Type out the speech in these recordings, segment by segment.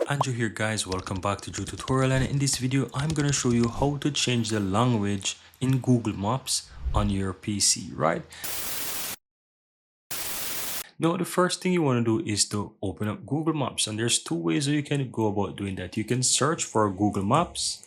Andrew here guys, welcome back to Drew Tutorial, and in this video I'm gonna show you how to change the language in Google Maps on your PC, right? Now the first thing you want to do is to open up Google Maps, and there's two ways that you can go about doing that. You can search for Google Maps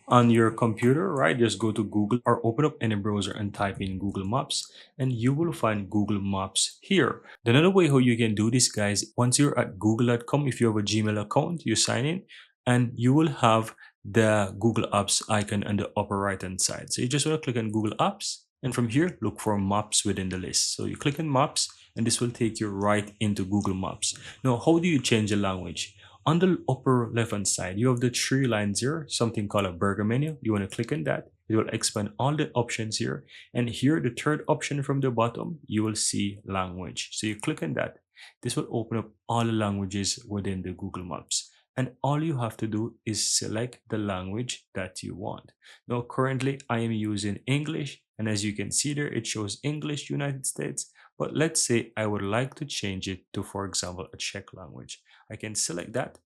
on your computer, right? Just go to Google or open up any browser and type in Google Maps, and you will find Google Maps here. The another way how you can do this, guys, once you're at google.com, if you have a Gmail account, you sign in and you will have the Google Apps icon on the upper right hand side. So you just want to click on Google Apps, and from here look for Maps within the list. So you click on Maps and this will take you right into Google Maps. Now, how do you change the language? On the upper left hand side, you have the three lines here, something called a burger menu. You want to click on that. It will expand all the options here. And here, the third option from the bottom, you will see language. So you click on that. This will open up all the languages within the Google Maps. And all you have to do is select the language that you want. Now, currently, I am using English. And as you can see there, it shows English, United States. But let's say I would like to change it to, for example, a Czech language. I can select that.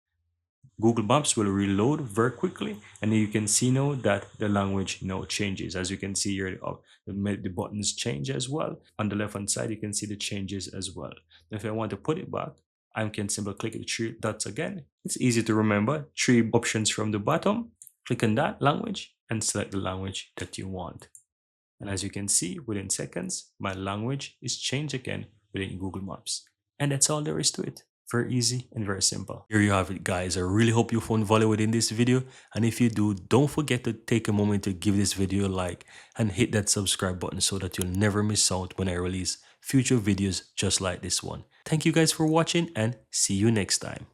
Google Maps will reload very quickly, and you can see now that the language now changes. As you can see here, the buttons change as well. On the left hand side, you can see the changes as well. If I want to put it back, I can simply click the three dots again. It's easy to remember. Three options from the bottom. Click on that language and select the language that you want. And as you can see, within seconds, my language is changed again within Google Maps. And that's all there is to it. Very easy and very simple. Here you have it, guys. I really hope you found value within this video. And if you do, don't forget to take a moment to give this video a like and hit that subscribe button so that you'll never miss out when I release future videos just like this one. Thank you guys for watching, and see you next time.